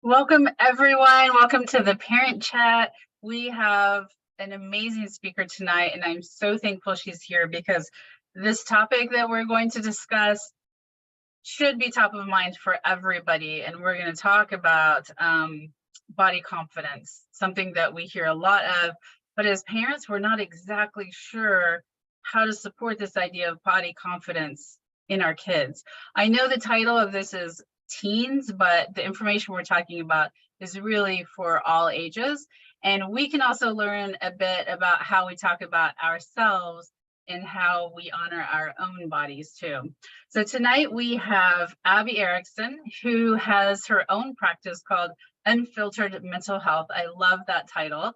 Welcome, everyone. Welcome to the Parent Chat. We have an amazing speaker tonight, and I'm so thankful she's here because this topic that we're going to discuss should be top of mind for everybody. And we're going to talk about body confidence, something that we hear a lot of, but as parents, we're not exactly sure how to support this idea of body confidence in our kids. I know the title of this is teens, but the information we're talking about is really for all ages. And we can also learn a bit about how we talk about ourselves and how we honor our own bodies too. So tonight we have Abby Erickson, who has her own practice called Unfiltered Mental Health. I love that title.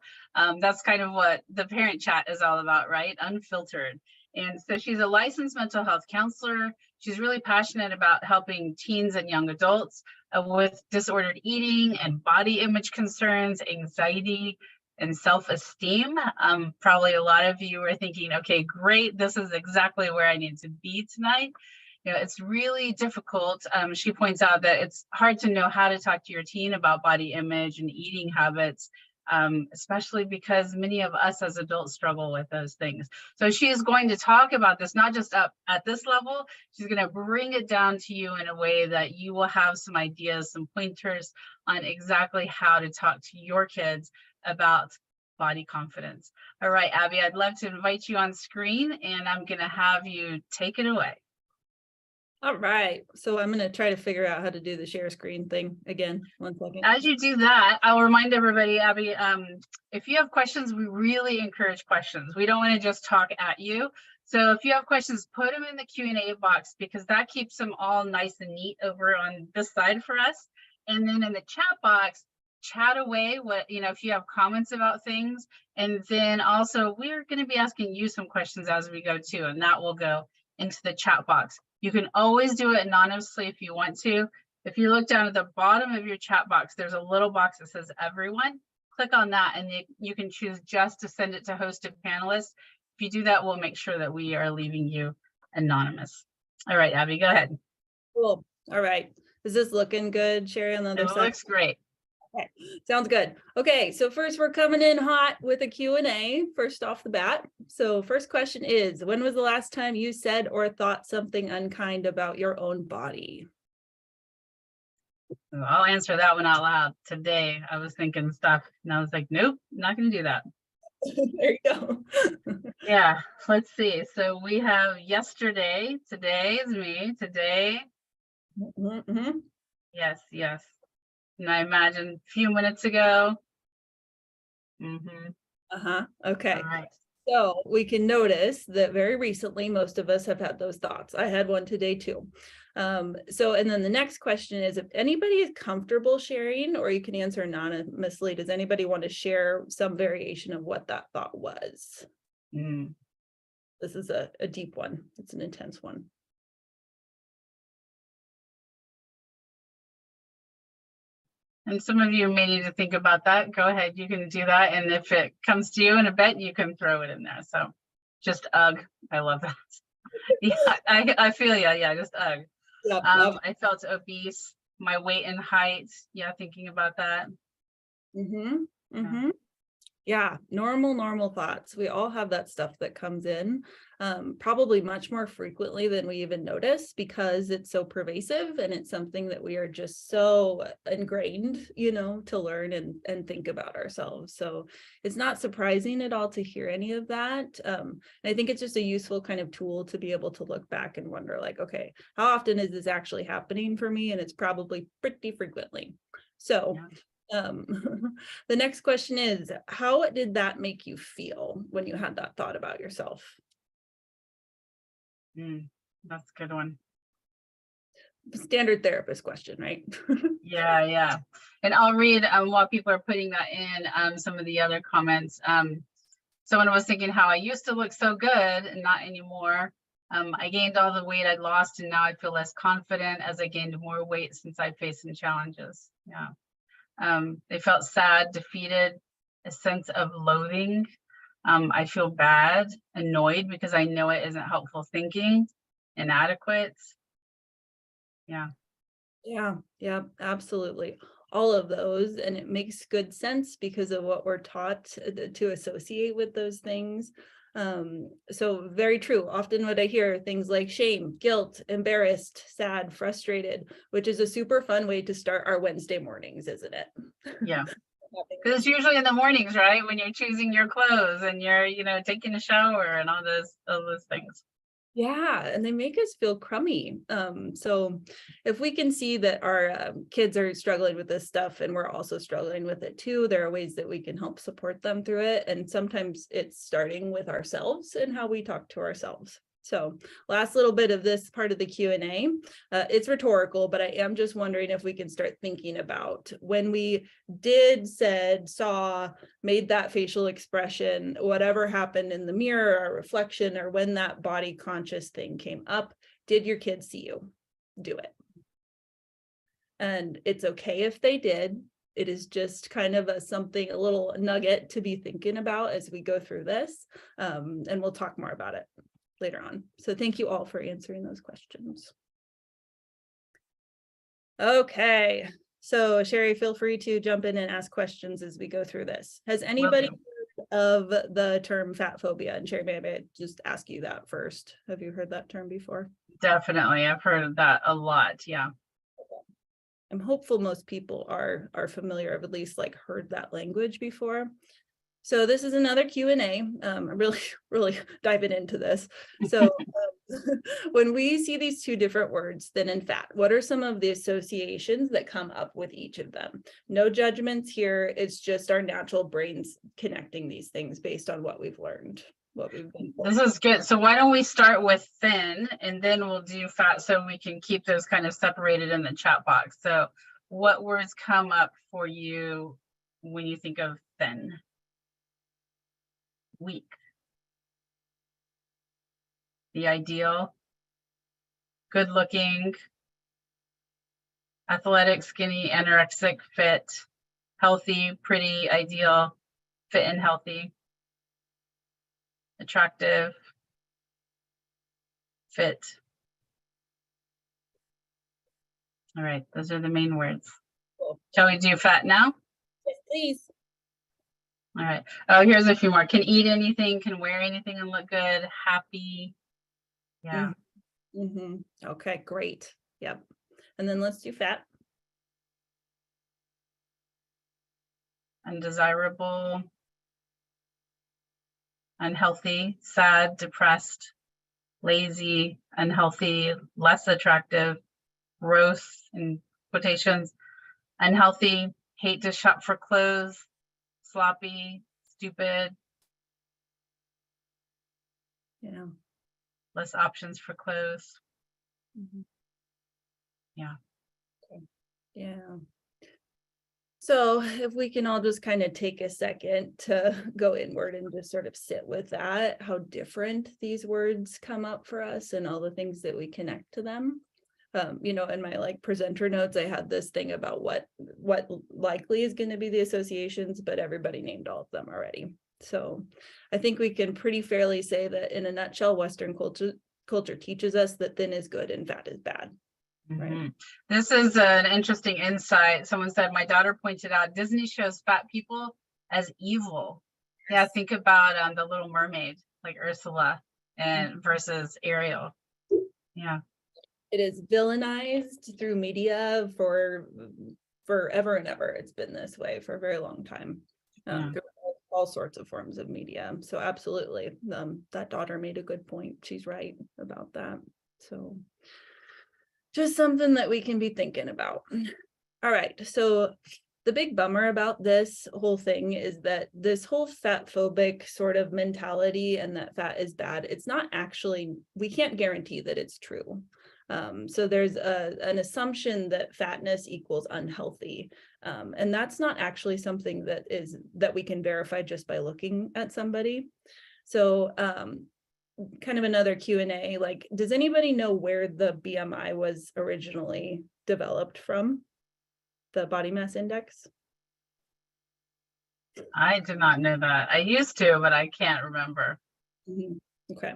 That's kind of what the Parent Chat is all about, right? Unfiltered. And so she's a licensed mental health counselor. She's really passionate about helping teens and young adults with disordered eating and body image concerns, anxiety, and self-esteem. Probably a lot of you are thinking, okay, great, this is exactly where I need to be tonight. You know, it's really difficult. She points out that it's hard to know how to talk to your teen about body image and eating habits, especially because many of us as adults struggle with those things. So she is going to talk about this, not just up at this level, she's going to bring it down to you in a way that you will have some ideas, some pointers on exactly how to talk to your kids about body confidence. All right, Abby, I'd love to invite you on screen and I'm going to have you take it away. All right, so I'm going to try to figure out how to do the share screen thing again. 1 second. As you do that, I'll remind everybody, Abby, if you have questions, we really encourage questions. We don't want to just talk at you. So if you have questions, put them in the Q&A box because that keeps them all nice and neat over on this side for us. And then in the chat box, chat away if you have comments about things. And then also we're going to be asking you some questions as we go too, and that will go into the chat box. You can always do it anonymously if you want to. If you look down at the bottom of your chat box, there's a little box that says everyone. Click on that and you can choose just to send it to hosted panelists. If you do that, we'll make sure that we are leaving you anonymous. All right, Abby, go ahead. Cool. All right. Is this looking good, Sherry, on the other It side? looks great. Okay, sounds good. Okay, so first we're coming in hot with a Q&A first off the bat. So first question is, when was the last time you said or thought something unkind about your own body? I'll answer that one out loud. Today, I was thinking stuff and I was like, nope, not going to do that. There you go. Yeah, let's see. So we have yesterday. Today is me. Today. Mm-hmm. Yes, yes. And I imagine a few minutes ago. Okay. All right. So we can notice that very recently, most of us have had those thoughts. I had one today too. And then the next question is, if anybody is comfortable sharing, or you can answer anonymously, does anybody want to share some variation of what that thought was? This is a deep one. It's an intense one. And some of you may need to think about that. Go ahead, you can do that. And if it comes to you in a bit, you can throw it in there. So just ugh, I love that. Yeah, I feel you. Yeah, just ugh. Yep. I felt obese, my weight and height. Yeah, thinking about that. Yeah, normal thoughts. We all have that stuff that comes in, probably much more frequently than we even notice because it's so pervasive and it's something that we are just so ingrained, to learn and think about ourselves. So it's not surprising at all to hear any of that. And I think it's just a useful kind of tool to be able to look back and wonder, like, okay, how often is this actually happening for me? And it's probably pretty frequently. So yeah. The next question is, how did that make you feel when you had that thought about yourself? That's a good one. Standard therapist question, right? Yeah. And I'll read while people are putting that in some of the other comments. Someone was thinking how I used to look so good and not anymore. I gained all the weight I'd lost and now I feel less confident as I gained more weight since I faced some challenges. Yeah. They felt sad, defeated, a sense of loathing. I feel bad, annoyed because I know it isn't helpful thinking, inadequate. Yeah, absolutely. all of those, and it makes good sense because of what we're taught to associate with those things. So very true. Often what I hear are things like shame, guilt, embarrassed, sad, frustrated, which is a super fun way to start our Wednesday mornings, isn't it? Yeah. Because it's usually in the mornings, right? When you're choosing your clothes and you're, taking a shower and all those things. Yeah, and they make us feel crummy. So if we can see that our kids are struggling with this stuff and we're also struggling with it too, there are ways that we can help support them through it. And sometimes it's starting with ourselves and how we talk to ourselves. So last little bit of this part of the Q&A, it's rhetorical, but I am just wondering if we can start thinking about when we did, said, saw, made that facial expression, whatever happened in the mirror or reflection, or when that body conscious thing came up, did your kids see you do it? And it's okay if they did. It is just kind of a little nugget to be thinking about as we go through this. And we'll talk more about it later on. So thank you all for answering those questions. Okay. So Sherry, feel free to jump in and ask questions as we go through this. Has anybody heard of the term fat phobia? And Sherry, maybe I just ask you that first. Have you heard that term before? Definitely. I've heard of that a lot. Yeah. I'm hopeful most people are familiar, have at least like heard that language before. So this is another Q&A. I'm really diving into this. So when we see these two different words, thin and fat, what are some of the associations that come up with each of them? No judgments here. It's just our natural brains connecting these things based on what we've learned, what we've been told. This is good. So why don't we start with thin and then we'll do fat so we can keep those kind of separated in the chat box. So what words come up for you when you think of thin? Weak. The ideal. Good looking. Athletic, skinny, anorexic, fit. Healthy, pretty, ideal, fit and healthy. Attractive. Fit. All right, those are the main words. Cool. Shall we do fat now? Yes, please. All right. Oh, here's a few more. Can eat anything, can wear anything and look good, happy. Yeah. Mm-hmm. Okay, great. Yep. And then let's do fat. Undesirable. Unhealthy, sad, depressed, lazy, unhealthy, less attractive, gross in quotations, unhealthy, hate to shop for clothes, sloppy, stupid. Yeah. Less options for clothes. Mm-hmm. Yeah. Okay. Yeah. So if we can all just kind of take a second to go inward and just sort of sit with that, how different these words come up for us and all the things that we connect to them. In my presenter notes, I had this thing about what likely is going to be the associations, but everybody named all of them already. So I think we can pretty fairly say that in a nutshell, Western culture teaches us that thin is good and fat is bad. Right. Mm-hmm. This is an interesting insight. Someone said, my daughter pointed out Disney shows fat people as evil. Yeah, think about the Little Mermaid, like Ursula and versus Ariel. Yeah. It is villainized through media for forever and ever. It's been this way for a very long time. Through all sorts of forms of media. So absolutely, that daughter made a good point. She's right about that. So just something that we can be thinking about. All right, so the big bummer about this whole thing is that this whole fat phobic sort of mentality and that fat is bad, it's not actually, we can't guarantee that it's true. So there's an assumption that fatness equals unhealthy. And that's not actually something that we can verify just by looking at somebody. So kind of another Q&A, like, does anybody know where the BMI was originally developed from? The body mass index? I did not know that. I used to, but I can't remember. Mm-hmm. Okay.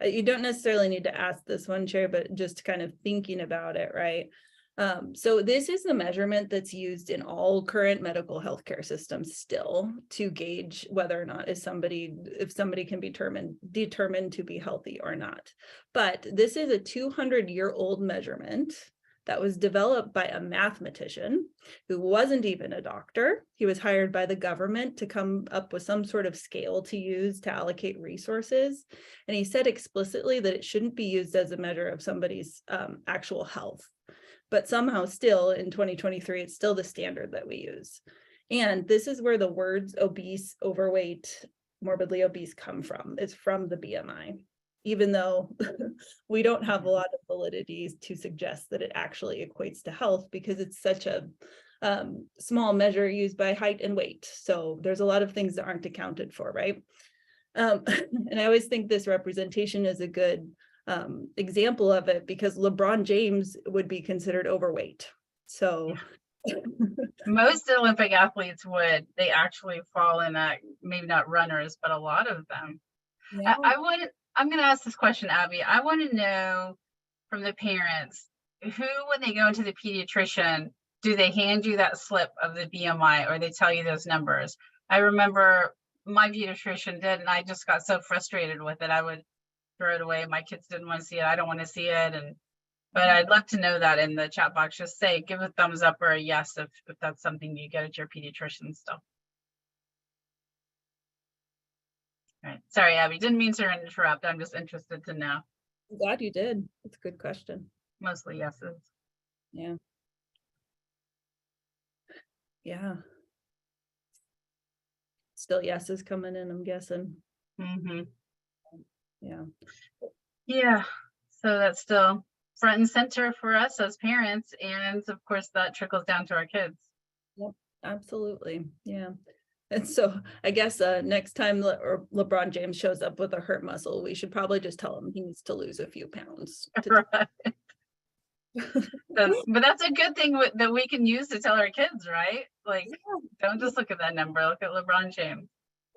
You don't necessarily need to ask this one, Chair, but just kind of thinking about it, right? So this is the measurement that's used in all current medical healthcare systems still to gauge whether or not if somebody can be determined to be healthy or not. But this is a 200-year-old measurement that was developed by a mathematician who wasn't even a doctor. He was hired by the government to come up with some sort of scale to use to allocate resources. And he said explicitly that it shouldn't be used as a measure of somebody's actual health. But somehow still in 2023, it's still the standard that we use. And this is where the words obese, overweight, morbidly obese come from. It's from the BMI, even though we don't have a lot of validity to suggest that it actually equates to health, because it's such a small measure used by height and weight. So there's a lot of things that aren't accounted for, right? And I always think this representation is a good example of it, because LeBron James would be considered overweight. So Most Olympic athletes they actually fall in that, maybe not runners, but a lot of them. yeah. I'm going to ask this question, Abby. I want to know from the parents who, when they go into the pediatrician, do they hand you that slip of the BMI, or they tell you those numbers? I remember my pediatrician did, and I just got so frustrated with it. I would throw it away. My kids didn't want to see it. I don't want to see it. But I'd love to know that in the chat box. Just say, give a thumbs up or a yes if that's something you get at your pediatrician stuff. All right. Sorry, Abby. Didn't mean to interrupt. I'm just interested to know. I'm glad you did. It's a good question. Mostly yeses. Yeah. Yeah. Still yeses coming in, I'm guessing. Mm-hmm. Yeah. Yeah. So that's still front and center for us as parents. And of course, that trickles down to our kids. Yep, absolutely. Yeah. And so I guess next time LeBron James shows up with a hurt muscle, we should probably just tell him he needs to lose a few pounds. Right. But that's a good thing that we can use to tell our kids, right? Like, don't just look at that number, look at LeBron James.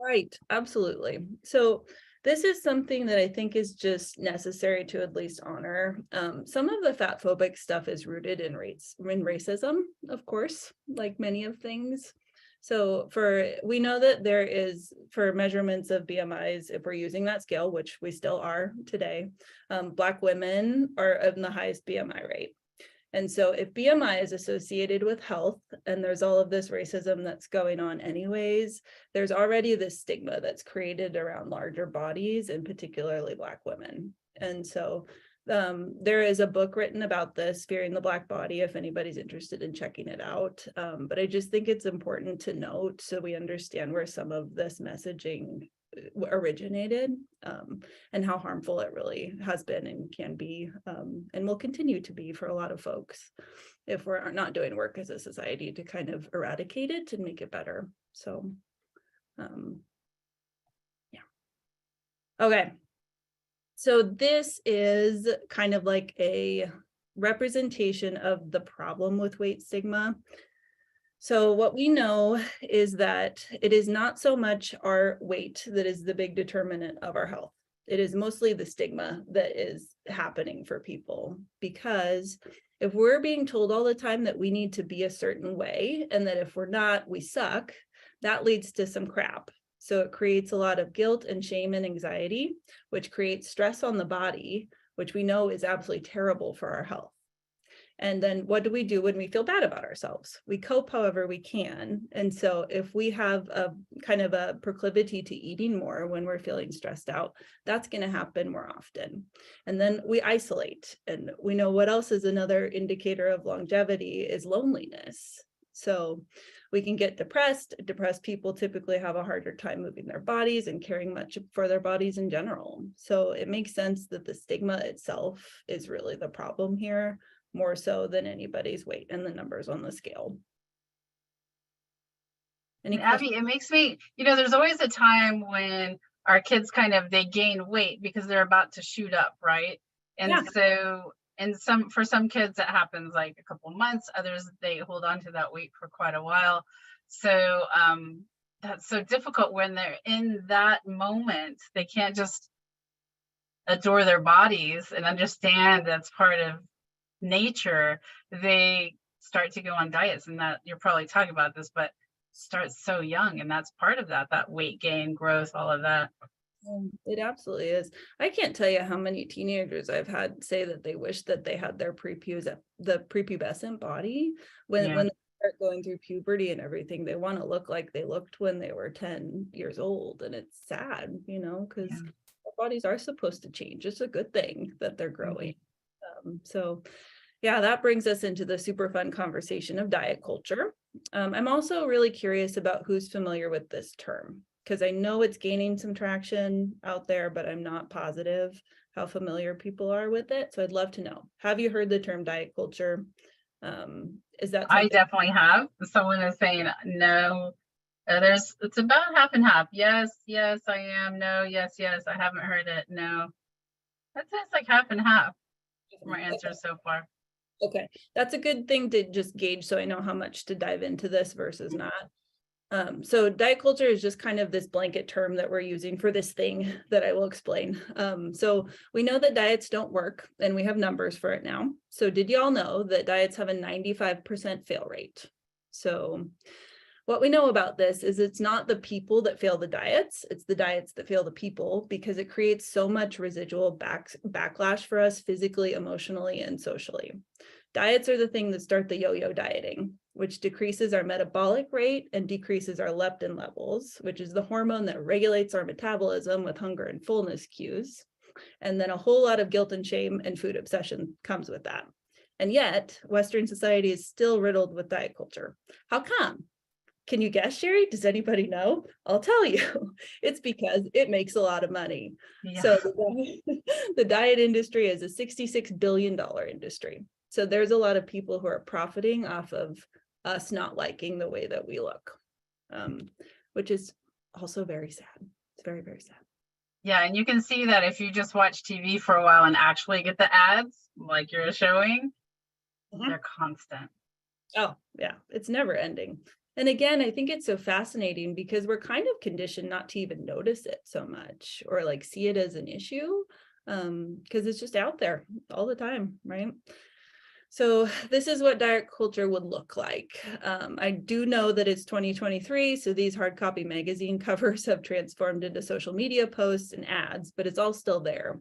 Right, absolutely. So this is something that I think is just necessary to at least honor. Some of the fat phobic stuff is rooted in racism, of course, like many of things. So we know that there is, for measurements of BMIs, if we're using that scale, which we still are today, Black women are in the highest BMI rate. And so if BMI is associated with health, and there's all of this racism that's going on anyways, there's already this stigma that's created around larger bodies, and particularly Black women. And so there is a book written about this, Fearing the Black Body, if anybody's interested in checking it out. But I just think it's important to note, so we understand where some of this messaging originated, and how harmful it really has been and can be, and will continue to be for a lot of folks if we're not doing work as a society to kind of eradicate it and make it better. So yeah. Okay. So this is kind of like a representation of the problem with weight stigma. So what we know is that it is not so much our weight that is the big determinant of our health. It is mostly the stigma that is happening for people, because if we're being told all the time that we need to be a certain way, and that if we're not, we suck, that leads to some crap. So it creates a lot of guilt and shame and anxiety, which creates stress on the body, which we know is absolutely terrible for our health. And then what do we do when we feel bad about ourselves? We cope however we can. And so if we have a kind of a proclivity to eating more when we're feeling stressed out, that's going to happen more often. And then we isolate. And we know what else is another indicator of longevity is loneliness. So we can get depressed. Depressed people typically have a harder time moving their bodies and caring much for their bodies in general. So it makes sense that the stigma itself is really the problem here, more so than anybody's weight and the numbers on the scale. Abby, it makes me, there's always a time when our kids they gain weight because they're about to shoot up, right? And so, for some kids, that happens like a couple months. Others, they hold on to that weight for quite a while. So that's so difficult when they're in that moment. They can't just adore their bodies and understand that's part of nature, they start to go on diets, and that you're probably talking about this, but starts so young, and that's part of that weight gain, growth, all of that. It absolutely is. I can't tell you how many teenagers I've had say that they wish that they had the prepubescent body Yeah. when they start going through puberty and everything. They want to look like they looked when they were 10 years old, and it's sad, because Yeah. our bodies are supposed to change. It's a good thing that they're growing. So yeah, that brings us into the super fun conversation of diet culture. I'm also really curious about who's familiar with this term, because I know it's gaining some traction out there, but I'm not positive how familiar people are with it. So I'd love to know, have you heard the term diet culture? Is that I something? definitely have. Someone is saying no. It's about half and half. Yes, yes, I am. No, yes, yes, I haven't heard it. No. That sounds like half and half from our answers so far. Okay, that's a good thing to just gauge so I know how much to dive into this versus not. So diet culture is just kind of this blanket term that we're using for this thing that I will explain. So we know that diets don't work, and we have numbers for it now. So did you all know that diets have a 95% fail rate? So what we know about this is it's not the people that fail the diets, it's the diets that fail the people, because it creates so much residual backlash for us physically, emotionally, and socially. Diets are the thing that start the yo-yo dieting, which decreases our metabolic rate and decreases our leptin levels, which is the hormone that regulates our metabolism with hunger and fullness cues. And then a whole lot of guilt and shame and food obsession comes with that. And yet, Western society is still riddled with diet culture. How come? Can you guess, Sherry? Does anybody know? I'll tell you. It's because it makes a lot of money. Yeah. So the diet industry is a $66 billion industry. So there's a lot of people who are profiting off of us not liking the way that we look, which is also very sad. It's very, very sad. Yeah, and you can see that if you just watch TV for a while and actually get the ads like you're showing, they're constant. Oh, yeah, it's never ending. And again, I think it's so fascinating because we're kind of conditioned not to even notice it so much or like see it as an issue, because it's just out there all the time, right? So this is what diet culture would look like. I do know that it's 2023, so these hard copy magazine covers have transformed into social media posts and ads, but it's all still there.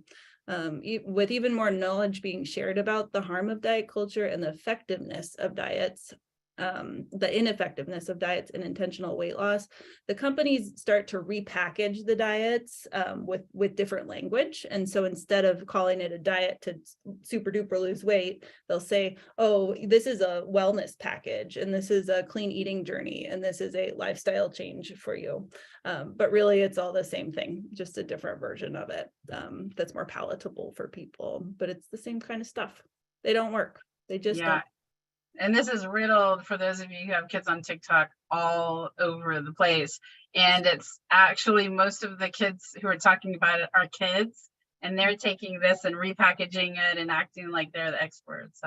With even more knowledge being shared about the harm of diet culture and the effectiveness of diets, the ineffectiveness of diets and intentional weight loss, the companies start to repackage the diets with different language. And so instead of calling it a diet to super duper lose weight, they'll say, oh, this is a wellness package, and this is a clean eating journey, and this is a lifestyle change for you. But really, it's all the same thing, just a different version of it that's more palatable for people. But it's the same kind of stuff. They don't work. They just don't. And this is riddled for those of you who have kids on TikTok all over the place. And it's actually most of the kids who are talking about it are kids, and they're taking this and repackaging it and acting like they're the experts.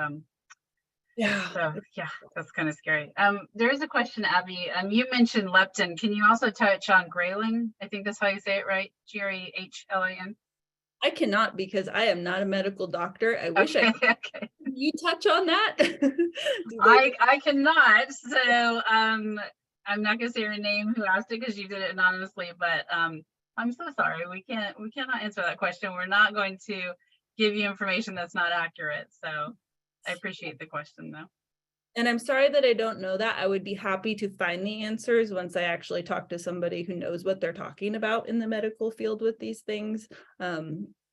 Yeah. So yeah, that's kind of scary. There is a question, Abby. You mentioned leptin. Can you also touch on ghrelin? I think that's how you say it, right? Ghrelin. I cannot, because I am not a medical doctor. I wish I could. Okay. You touch on that? I cannot. So I'm not gonna say your name who asked it because you did it anonymously, but I'm so sorry. We cannot answer that question. We're not going to give you information that's not accurate. So I appreciate the question though. And I'm sorry that I don't know that. I would be happy to find the answers once I actually talk to somebody who knows what they're talking about in the medical field with these things.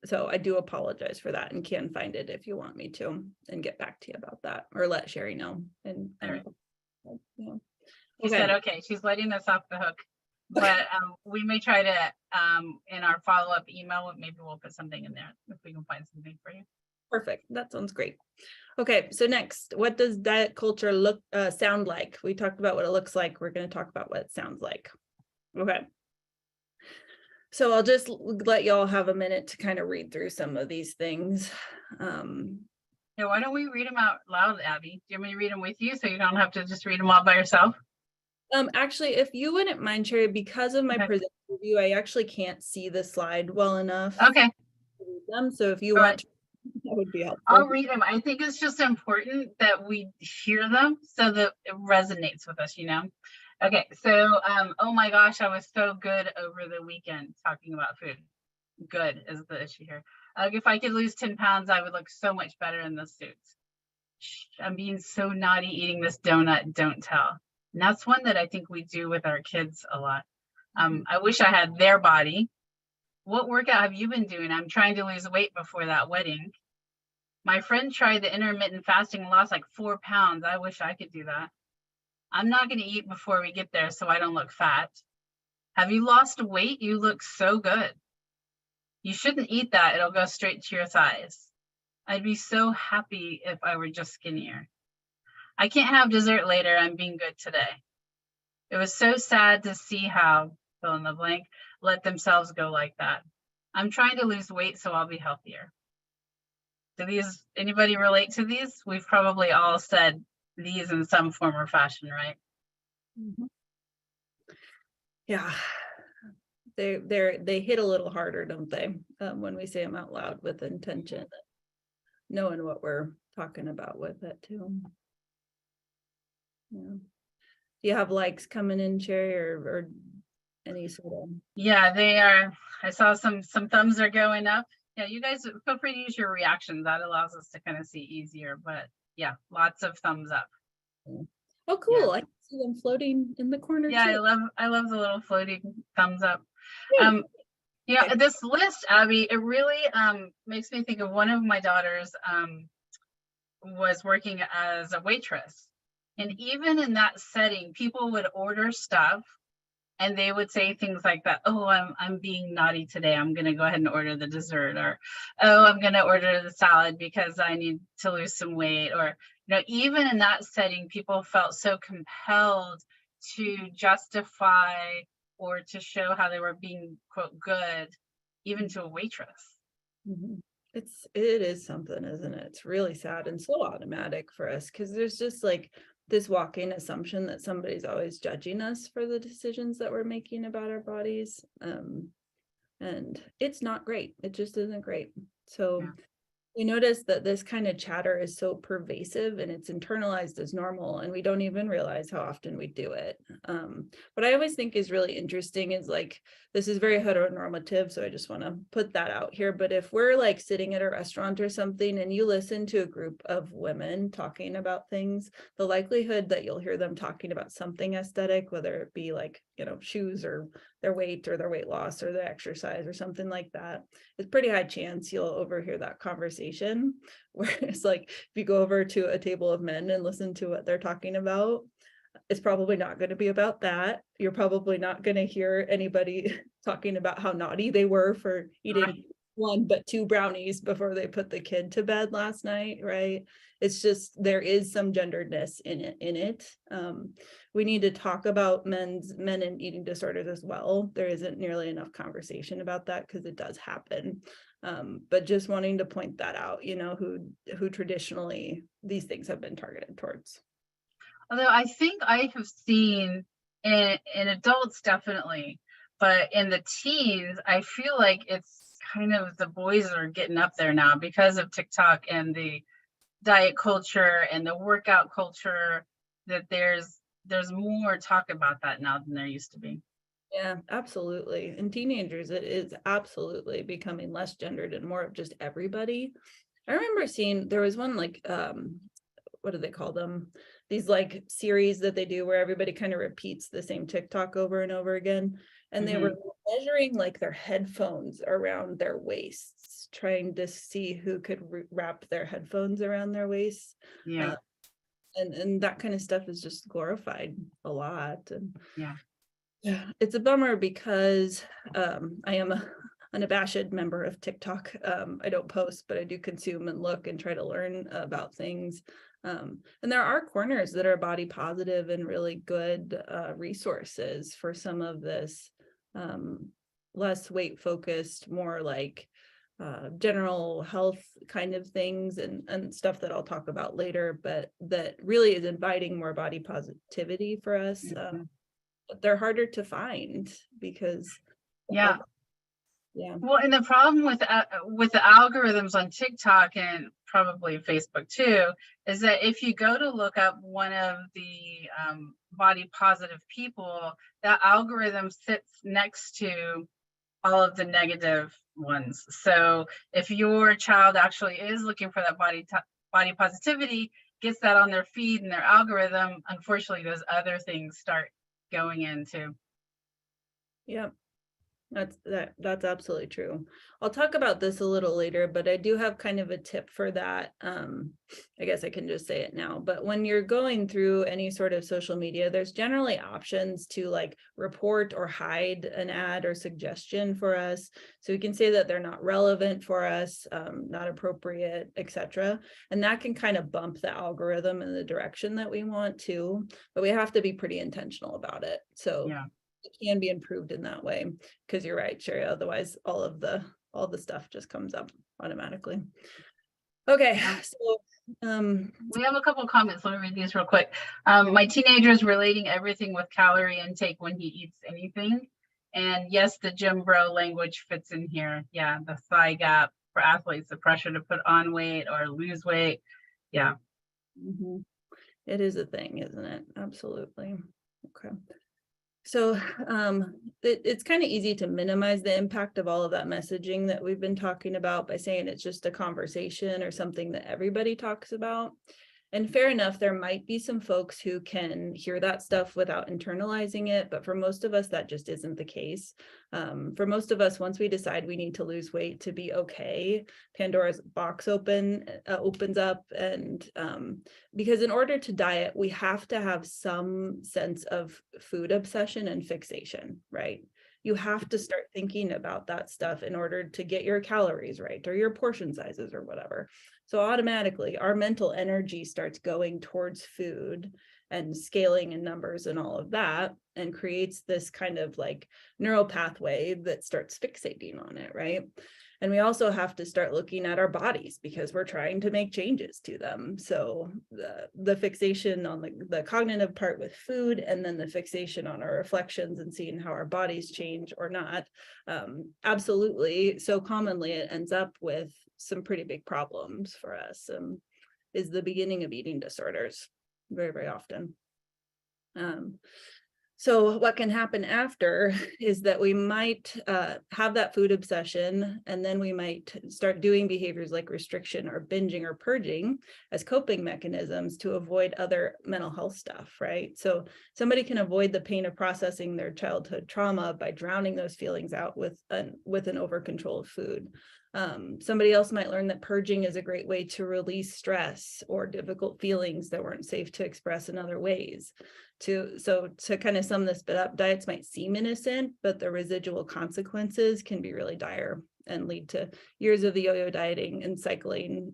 So I do apologize for that, and can find it if you want me to, and get back to you about that, or let Sherry know. And Right. yeah. She said, okay, she's letting us off the hook, but we may try to, in our follow-up email, maybe we'll put something in there if we can find something for you. Perfect. That sounds great. Okay, so next, what does diet culture sound like? We talked about what it looks like. We're going to talk about what it sounds like. Okay. So I'll just let y'all have a minute to kind of read through some of these things. Yeah, why don't we read them out loud, Abby? Do you want me to read them with you so you don't have to just read them all by yourself? Actually, if you wouldn't mind, Sherry, because of my presenter view, I actually can't see the slide well enough. Okay. To read them. So if you want to That would be I'll helpful. read them. I think it's just important that we hear them so that it resonates with us, you know? Okay, so oh my gosh, I was so good over the weekend talking about food. Good is the issue here. If I could lose 10 pounds, I would look so much better in this suit. Shh, I'm being so naughty eating this donut, don't tell. And that's one that I think we do with our kids a lot. I wish I had their body. What workout have you been doing? I'm trying to lose weight before that wedding. My friend tried the intermittent fasting and lost like 4 pounds. I wish I could do that. I'm not going to eat before we get there so I don't look fat. Have you lost weight? You look so good. You shouldn't eat that. It'll go straight to your thighs. I'd be so happy if I were just skinnier. I can't have dessert later. I'm being good today. It was so sad to see how, fill in the blank, let themselves go like that. I'm trying to lose weight so I'll be healthier. Do these, anybody relate to these? We've probably all said these in some form or fashion, right? Mhm. Yeah, they hit a little harder, don't they? When we say them out loud with intention, knowing what we're talking about with it too. Yeah. Do you have likes coming in, Sherry, or any sort of? Yeah, they are. I saw some thumbs are going up. Yeah, you guys feel free to use your reactions. That allows us to kind of see easier. But yeah, lots of thumbs up. Oh, Yeah. cool! I can see them floating in the corner Yeah, too. I love the little floating thumbs up. Great. Yeah, Okay. this list, Abby, it really makes me think of one of my daughters was working as a waitress. And even in that setting, people would order stuff and they would say things like that. Oh, I'm being naughty today. I'm gonna go ahead and order the dessert, or oh, I'm gonna order the salad because I need to lose some weight. Or, you know, even in that setting, people felt so compelled to justify or to show how they were being quote good, even to a waitress. Mhm. It is something, isn't it? It's really sad and so automatic for us because there's just like this walking assumption that somebody's always judging us for the decisions that we're making about our bodies. And it's not great. It just isn't great. So Yeah. we notice that this kind of chatter is so pervasive and it's internalized as normal, and we don't even realize how often we do it. What I always think is really interesting is like, this is very heteronormative, so I just want to put that out here. But if we're like sitting at a restaurant or something and you listen to a group of women talking about things, the likelihood that you'll hear them talking about something aesthetic, whether it be like, you know, shoes or their weight or their weight loss or their exercise or something like that, it's pretty high chance you'll overhear that conversation. Whereas like if you go over to a table of men and listen to what they're talking about, it's probably not going to be about that. You're probably not going to hear anybody talking about how naughty they were for eating one but two brownies before they put the kid to bed last night, right? It's just there is some genderedness in it. We need to talk about men and eating disorders as well. There isn't nearly enough conversation about that because it does happen. But just wanting to point that out, you know, who traditionally these things have been targeted towards. Although I think I have seen in adults definitely, but in the teens, I feel like it's kind of the boys are getting up there now because of TikTok and the diet culture and the workout culture, that there's more talk about that now than there used to be. Yeah, absolutely. In teenagers, it is absolutely becoming less gendered and more of just everybody. I remember seeing there was one like what do they call them? These like series that they do where everybody kind of repeats the same TikTok over and over again. And they were measuring like their headphones around their waists, trying to see who could wrap their headphones around their waists. Yeah, And that kind of stuff is just glorified a lot. And yeah. yeah, it's a bummer because I am an unabashed member of TikTok. I don't post, but I do consume and look and try to learn about things. And there are corners that are body positive and really good resources for some of this less weight focused, more like general health kind of things and stuff that I'll talk about later, but that really is inviting more body positivity for us. But they're harder to find because Yeah. Yeah. Well, and the problem with the algorithms on TikTok and probably Facebook too, is that if you go to look up one of the body positive people, that algorithm sits next to all of the negative ones. So if your child actually is looking for that body positivity, gets that on their feed and their algorithm, unfortunately, those other things start going into. Yeah. That's absolutely true. I'll talk about this a little later, but I do have kind of a tip for that. I guess I can just say it now, but when you're going through any sort of social media, there's generally options to like report or hide an ad or suggestion for us. So we can say that they're not relevant for us, not appropriate, etc. And that can kind of bump the algorithm in the direction that we want to, but we have to be pretty intentional about it. So Yeah. it can be improved in that way, because you're right, Sherry, otherwise all the stuff just comes up automatically. Okay, so we have a couple comments. Let me read these real quick. My teenager is relating everything with calorie intake when he eats anything. And yes, the gym bro language fits in here. Yeah, the thigh gap for athletes, the pressure to put on weight or lose weight. Yeah. it is a thing, isn't it? Absolutely. Okay. So it's kind of easy to minimize the impact of all of that messaging that we've been talking about by saying it's just a conversation or something that everybody talks about. And fair enough, there might be some folks who can hear that stuff without internalizing it, but for most of us, that just isn't the case. For most of us, once we decide we need to lose weight to be okay, Pandora's box opens up, and because in order to diet, we have to have some sense of food obsession and fixation, right? You have to start thinking about that stuff in order to get your calories right or your portion sizes or whatever. So automatically our mental energy starts going towards food and scaling and numbers and all of that, and creates this kind of like neural pathway that starts fixating on it, right? And we also have to start looking at our bodies because we're trying to make changes to them. So the fixation on the cognitive part with food, and then the fixation on our reflections and seeing how our bodies change or not. Absolutely. So commonly it ends up with some pretty big problems for us, is the beginning of eating disorders very, very often. So what can happen after is that we might have that food obsession, and then we might start doing behaviors like restriction or binging or purging as coping mechanisms to avoid other mental health stuff, right? So somebody can avoid the pain of processing their childhood trauma by drowning those feelings out with an over control of food. Somebody else might learn that purging is a great way to release stress or difficult feelings that weren't safe to express in other ways. To kind of sum this bit up, diets might seem innocent, but the residual consequences can be really dire and lead to years of the yo-yo dieting and cycling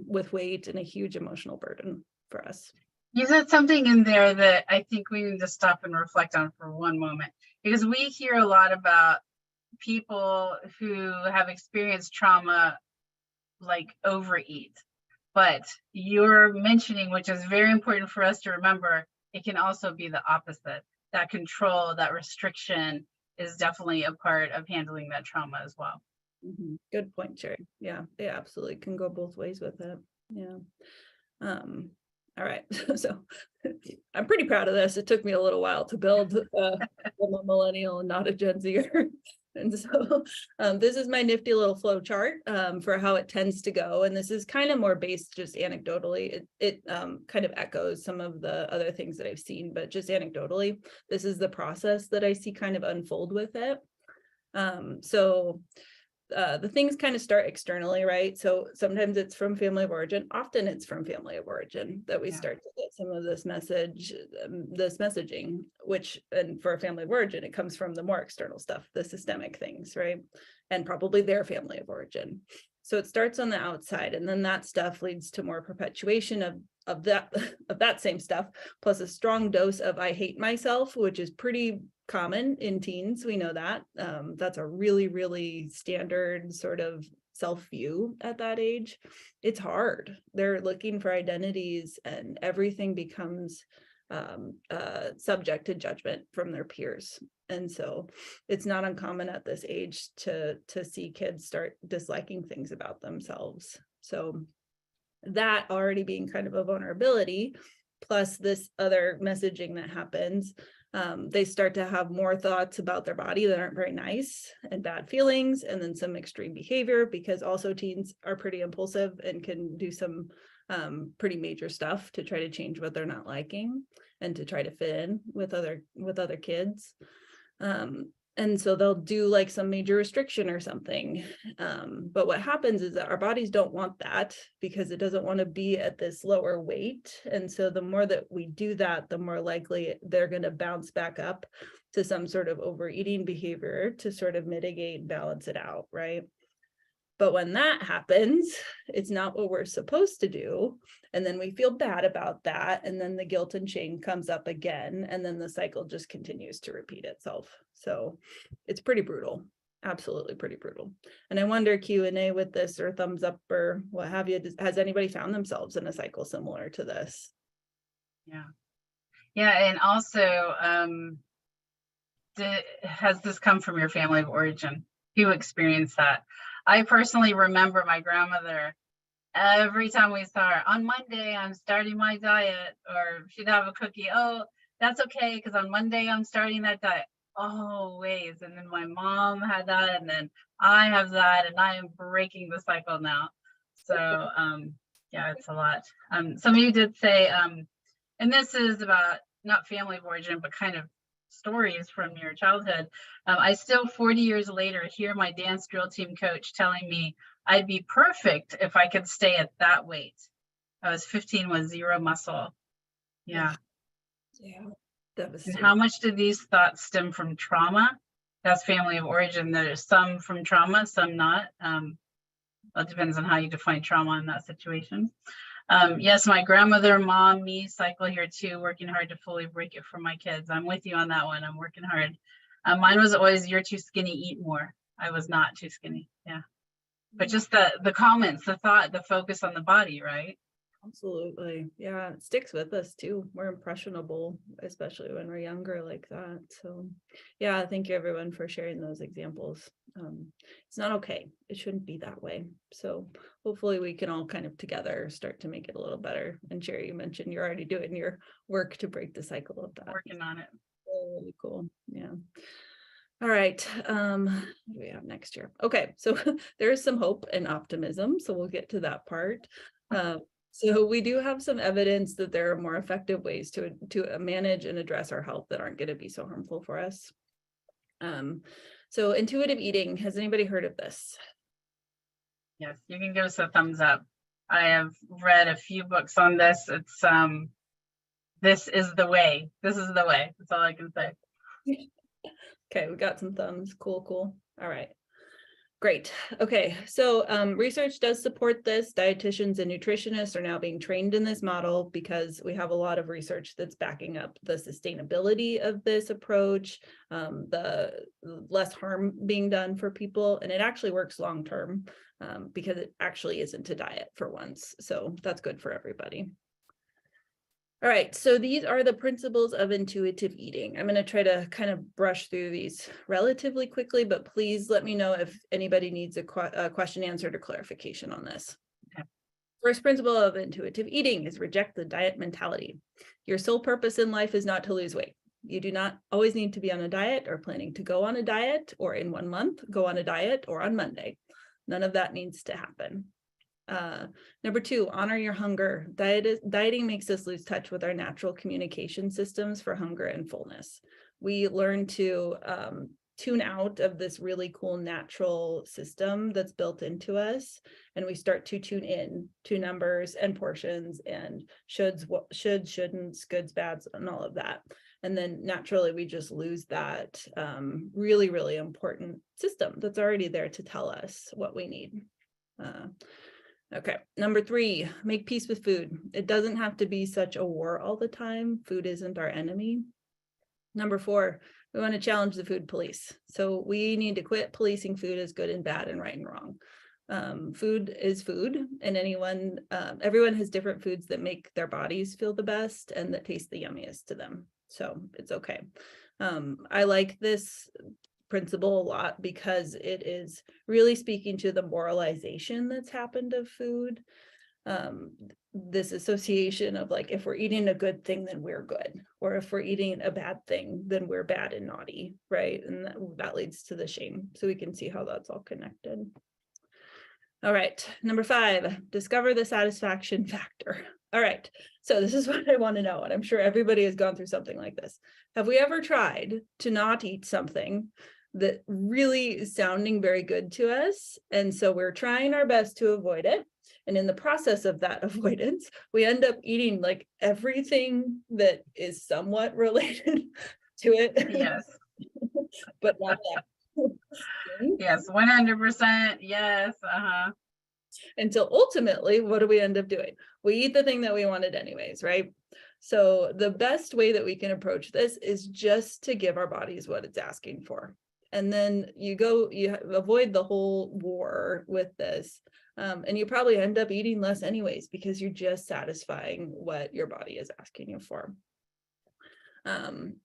with weight and a huge emotional burden for us. You said something in there that I think we need to stop and reflect on for one moment, because we hear a lot about people who have experienced trauma like overeat, but you're mentioning, which is very important for us to remember, it can also be the opposite. That control, that restriction is definitely a part of handling that trauma as well. Good point, Sherry. Yeah, they absolutely can go both ways with it. Yeah. All right. So I'm pretty proud of this. It took me a little while to build. I'm a millennial and not a Gen Zer. And so this is my nifty little flow chart for how it tends to go. And this is kind of more based just anecdotally. It kind of echoes some of the other things that I've seen, but just anecdotally, this is the process that I see kind of unfold with it. The things kind of start externally, right? So sometimes it's from family of origin. Often it's from family of origin that we start to get some of this messaging, which, and for a family of origin, it comes from the more external stuff, the systemic things, right? And probably their family of origin. So it starts on the outside, and then that stuff leads to more perpetuation of that same stuff, plus a strong dose of I hate myself, which is pretty common in teens. We know that. That's a really, really standard sort of self-view at that age. It's hard. They're looking for identities, and everything becomes subject to judgment from their peers. And so it's not uncommon at this age to see kids start disliking things about themselves. So that already being kind of a vulnerability, plus this other messaging that happens, they start to have more thoughts about their body that aren't very nice and bad feelings, and then some extreme behavior, because also teens are pretty impulsive and can do some pretty major stuff to try to change what they're not liking and to try to fit in with other kids. And so they'll do like some major restriction or something. But what happens is that our bodies don't want that, because it doesn't want to be at this lower weight. And so the more that we do that, the more likely they're going to bounce back up to some sort of overeating behavior to sort of mitigate, balance it out, right? But when that happens, it's not what we're supposed to do. And then we feel bad about that. And then the guilt and shame comes up again. And then the cycle just continues to repeat itself. So it's pretty brutal. Absolutely pretty brutal. And I wonder, Q&A with this, or thumbs up or what have you, has anybody found themselves in a cycle similar to this? Yeah. Yeah. And also, has this come from your family of origin? Who experienced that? I personally remember my grandmother, every time we saw her, on Monday, I'm starting my diet, or she'd have a cookie. Oh, that's okay, because on Monday, I'm starting that diet. Always. And then my mom had that, and then I have that, and I am breaking the cycle now. So, yeah, it's a lot. Some of you did say, and this is about not family of origin, but kind of stories from your childhood. I still 40 years later hear my dance drill team coach telling me I'd be perfect if I could stay at that weight. I was 15 with zero muscle. Yeah. And how much do these thoughts stem from trauma? That's family of origin. There's some from trauma, some not. It depends on how you define trauma in that situation. Yes, my grandmother, mom, me cycle here too, working hard to fully break it for my kids. I'm with you on that one. I'm working hard. Mine was always, you're too skinny, eat more. I was not too skinny. Yeah. But just the comments, the thought, the focus on the body, right? Absolutely. Yeah, it sticks with us too. We're impressionable, especially when we're younger like that. So yeah, thank you everyone for sharing those examples. It's not okay. It shouldn't be that way. So hopefully we can all kind of together start to make it a little better. And Sherry, you mentioned you're already doing your work to break the cycle of that. Working on it. Really cool. Yeah. All right. What do we have next year? Okay, so there is some hope and optimism. So we'll get to that part. So we do have some evidence that there are more effective ways to manage and address our health that aren't going to be so harmful for us. So intuitive eating, has anybody heard of this? Yes, you can give us a thumbs up. I have read a few books on this. It's this is the way. This is the way. That's all I can say. Okay, we got some thumbs. Cool, cool. All right. Great. Okay, so research does support this. Dietitians and nutritionists are now being trained in this model because we have a lot of research that's backing up the sustainability of this approach, the less harm being done for people, and it actually works long term because it actually isn't a diet for once. So that's good for everybody. All right, so these are the principles of intuitive eating. I'm going to try to kind of brush through these relatively quickly, but please let me know if anybody needs a question answered or clarification on this. Okay. First principle of intuitive eating is reject the diet mentality. Your sole purpose in life is not to lose weight. You do not always need to be on a diet or planning to go on a diet, or in 1 month, go on a diet, or on Monday. None of that needs to happen. Number 2, honor your hunger. Dieting makes us lose touch with our natural communication systems for hunger and fullness. We learn to tune out of this really cool natural system that's built into us, and we start to tune in to numbers and portions and shoulds, shouldn'ts, goods, bads, and all of that. And then naturally we just lose that really, really important system that's already there to tell us what we need. Okay, number 3, make peace with food. It doesn't have to be such a war all the time. Food isn't our enemy. Number 4, we want to challenge the food police. So we need to quit policing food as good and bad and right and wrong. Food is food, and everyone has different foods that make their bodies feel the best and that taste the yummiest to them. So it's okay. I like this principle a lot because it is really speaking to the moralization that's happened of food. This association of like, if we're eating a good thing, then we're good, or if we're eating a bad thing, then we're bad and naughty, right? And that leads to the shame. So we can see how that's all connected. All right, number 5, discover the satisfaction factor. All right, so this is what I want to know, and I'm sure everybody has gone through something like this. Have we ever tried to not eat something that really is sounding very good to us, and so we're trying our best to avoid it, and in the process of that avoidance, we end up eating like everything that is somewhat related to it, Yes. but not that. Yes, 100%. Yes. Until ultimately, what do we end up doing? We eat the thing that we wanted anyways, right? So the best way that we can approach this is just to give our bodies what it's asking for. And then you avoid the whole war with this. And you probably end up eating less anyways, because you're just satisfying what your body is asking you for. And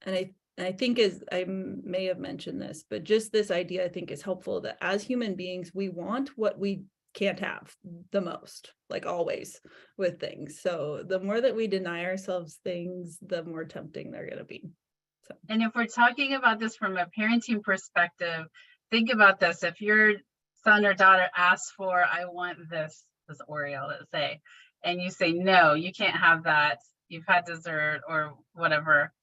I think, as I may have mentioned this, but just this idea I think is helpful, that as human beings, we want what we can't have the most, like always with things. So the more that we deny ourselves things, the more tempting they're going to be. So. And if we're talking about this from a parenting perspective, think about this. If your son or daughter asks for, I want this Oreo, let's say, and you say, no, you can't have that. You've had dessert or whatever.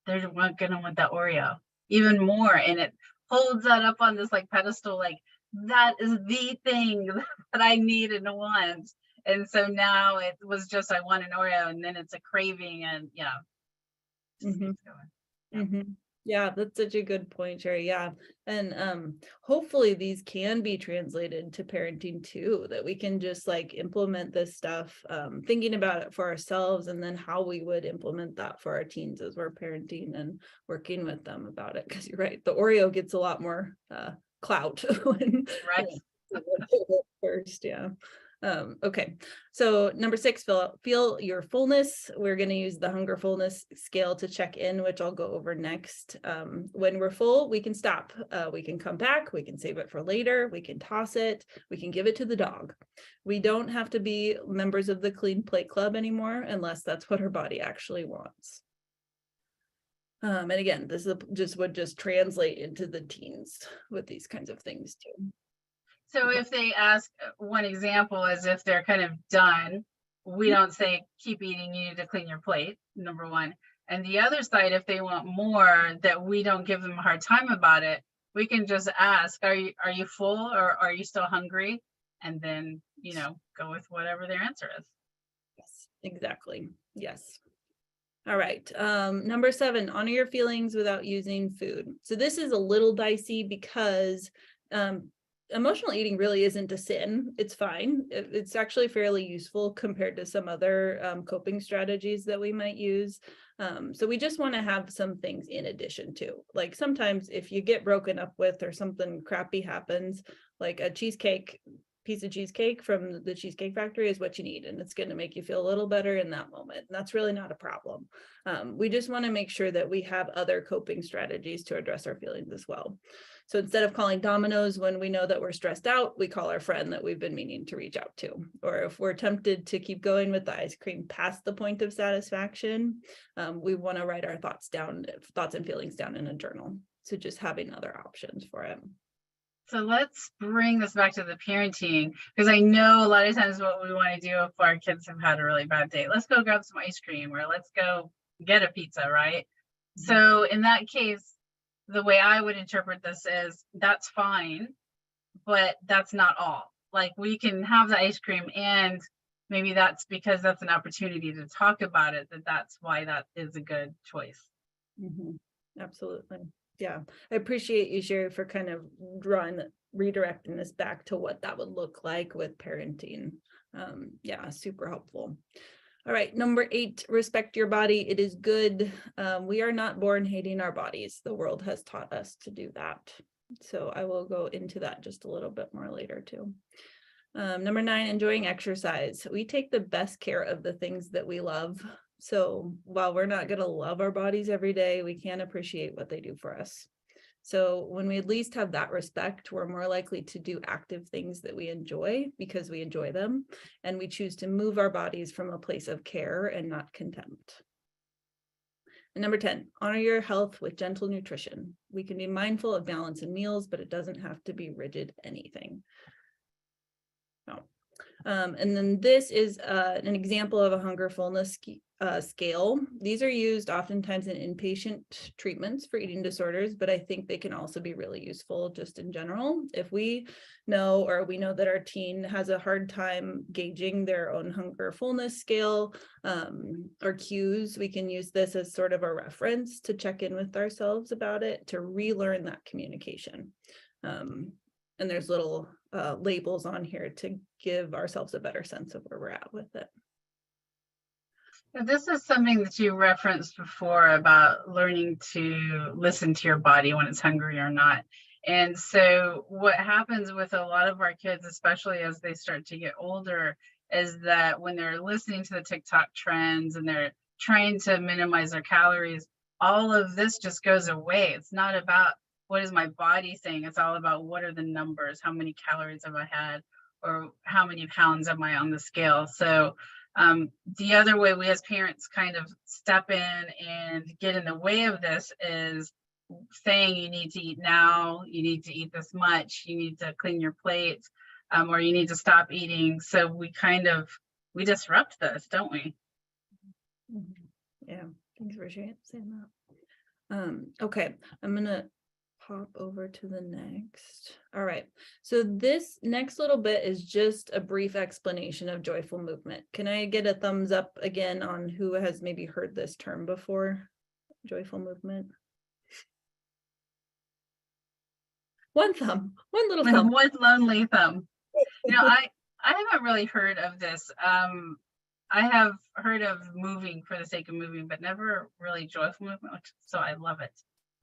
They're going to want that Oreo even more. And it holds that up on this like pedestal, like that is the thing that I need and want. And so now it was just, I want an Oreo, and then it's a craving, and yeah. Just keeps going. Yeah. Mm-hmm. Yeah, that's such a good point, Sherry. Yeah. And hopefully these can be translated to parenting too, that we can just like implement this stuff, thinking about it for ourselves, and then how we would implement that for our teens as we're parenting and working with them about it. Because you're right, the Oreo gets a lot more clout when Right. first. Yeah. Okay, so number 6, feel your fullness. We're going to use the hunger fullness scale to check in, which I'll go over next. When we're full, we can stop. We can come back. We can save it for later. We can toss it. We can give it to the dog. We don't have to be members of the Clean Plate Club anymore unless that's what our body actually wants. And again, this is would just translate into the teens with these kinds of things too. So if they ask, one example is if they're kind of done, we don't say, keep eating, you need to clean your plate, number 1. And the other side, if they want more, that we don't give them a hard time about it, we can just ask, are you full, or are you still hungry? And then, go with whatever their answer is. Yes, exactly. Yes. All right. Number 7, honor your feelings without using food. So this is a little dicey because emotional eating really isn't a sin. It's fine. It's actually fairly useful compared to some other coping strategies that we might use. So we just want to have some things in addition to, like, sometimes if you get broken up with or something crappy happens, like a piece of cheesecake from the Cheesecake Factory is what you need, and it's going to make you feel a little better in that moment. And that's really not a problem. We just want to make sure that we have other coping strategies to address our feelings as well. So instead of calling Domino's when we know that we're stressed out, we call our friend that we've been meaning to reach out to. Or if we're tempted to keep going with the ice cream past the point of satisfaction, we want to write our thoughts and feelings down in a journal. So just having other options for it. So let's bring this back to the parenting, because I know a lot of times what we want to do if our kids have had a really bad day, let's go grab some ice cream, or let's go get a pizza, right? Mm-hmm. So in that case, the way I would interpret this is that's fine, but that's not all. Like, we can have the ice cream, and maybe that's because that's an opportunity to talk about it, that's why that is a good choice. Mm-hmm. Absolutely. Yeah, I appreciate you, Sherry, for kind of redirecting this back to what that would look like with parenting. Yeah, super helpful. All right, number 8, respect your body. It is good. We are not born hating our bodies. The world has taught us to do that. So I will go into that just a little bit more later too. Number 9, enjoying exercise. We take the best care of the things that we love So while we're not going to love our bodies every day, we can appreciate what they do for us. So when we at least have that respect, we're more likely to do active things that we enjoy because we enjoy them, and we choose to move our bodies from a place of care and not contempt. And number 10, honor your health with gentle nutrition. We can be mindful of balance in meals, but it doesn't have to be rigid anything. No. And then this is an example of a hunger fullness scale. These are used oftentimes in inpatient treatments for eating disorders, but I think they can also be really useful just in general. If we know, or we know that our teen has a hard time gauging their own hunger fullness scale or cues, we can use this as sort of a reference to check in with ourselves about it, to relearn that communication. And there's little labels on here to give ourselves a better sense of where we're at with it. Now, this is something that you referenced before about learning to listen to your body when it's hungry or not. And so what happens with a lot of our kids, especially as they start to get older, is that when they're listening to the TikTok trends and they're trying to minimize their calories, all of this just goes away. It's not about what is my body saying? It's all about what are the numbers? How many calories have I had? Or how many pounds am I on the scale? So the other way we as parents kind of step in and get in the way of this is saying you need to eat now, you need to eat this much, you need to clean your plate, or you need to stop eating. So we disrupt this, don't we? Yeah, thanks for saying that. Okay, I'm gonna hop over to the next. All right, so this next little bit is just a brief explanation of joyful movement. Can I get a thumbs up again on who has maybe heard this term before? Joyful movement. One thumb, one little thumb. One lonely thumb. I haven't really heard of this. I have heard of moving for the sake of moving, but never really joyful movement. So I love it.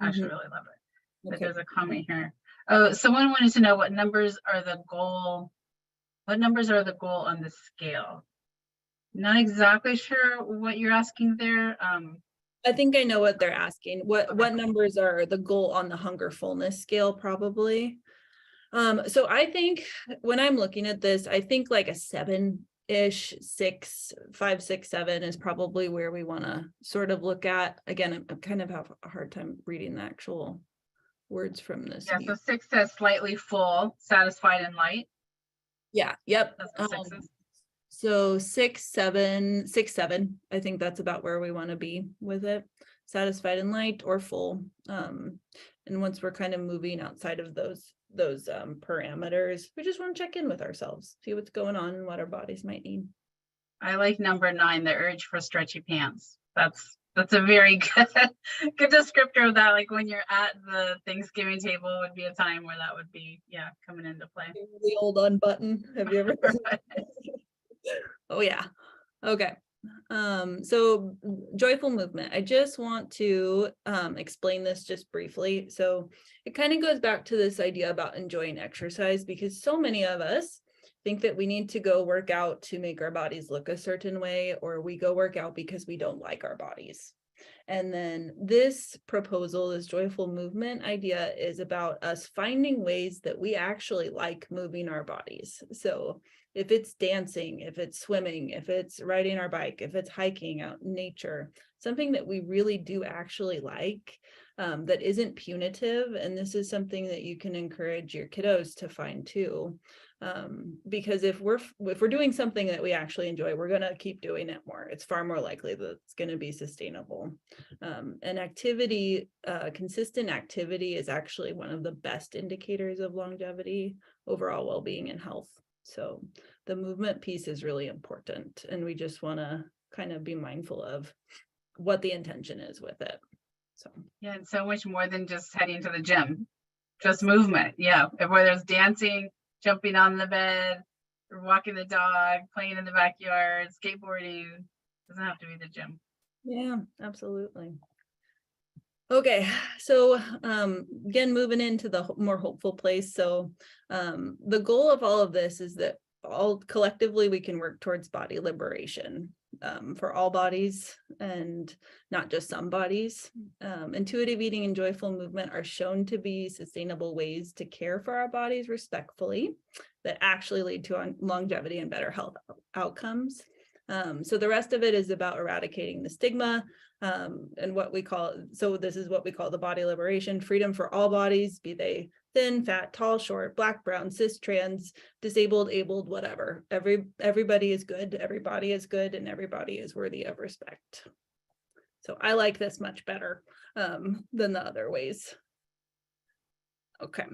I actually really love it. But there's a comment here. Oh, someone wanted to know what numbers are the goal. What numbers are the goal on the scale? Not exactly sure what you're asking there. I think I know what they're asking. What numbers are the goal on the hunger fullness scale, probably. So I think when I'm looking at this, I think like a 7-ish, 6, 5, 6, 7 is probably where we want to sort of look at. Again, I kind of have a hard time reading the actual words from this. Yeah, so 6 says slightly full, satisfied, and light. Yeah, yep. That's what 6 is. So 6, 7, 6, 7. I think that's about where we want to be with it. Satisfied and light or full. And once we're kind of moving outside of those parameters, we just want to check in with ourselves, see what's going on and what our bodies might need. I like number 9, the urge for stretchy pants. That's a very good descriptor of that. Like when you're at the Thanksgiving table would be a time where that would be, coming into play. The old unbutton. Have you ever? Oh yeah. Okay. So joyful movement. I just want to explain this just briefly. So it kind of goes back to this idea about enjoying exercise, because so many of us think that we need to go work out to make our bodies look a certain way, or we go work out because we don't like our bodies. And then this proposal, this joyful movement idea, is about us finding ways that we actually like moving our bodies. So if it's dancing, if it's swimming, if it's riding our bike, if it's hiking out in nature, something that we really do actually like, that isn't punitive. And this is something that you can encourage your kiddos to find too. Because if we're doing something that we actually enjoy, we're going to keep doing it more. It's far more likely that it's going to be sustainable. And activity, consistent activity is actually one of the best indicators of longevity, overall well-being, and health. So the movement piece is really important, and we just want to kind of be mindful of what the intention is with it. So yeah, it's so much more than just heading to the gym, just movement. Yeah, whether it's dancing, jumping on the bed, or walking the dog, playing in the backyard, skateboarding, doesn't have to be the gym. Yeah, absolutely. Okay, so again, moving into the more hopeful place. So the goal of all of this is that all collectively we can work towards body liberation. for all bodies and not just some bodies. Intuitive eating and joyful movement are shown to be sustainable ways to care for our bodies respectfully that actually lead to longevity and better health outcomes. So the rest of it is about eradicating the stigma and what we call, so this is what we call the body liberation, freedom for all bodies, be they thin, fat, tall, short, black, brown, cis, trans, disabled, abled, whatever. Everybody is good, everybody is good, and everybody is worthy of respect. So I like this much better than the other ways. Okay.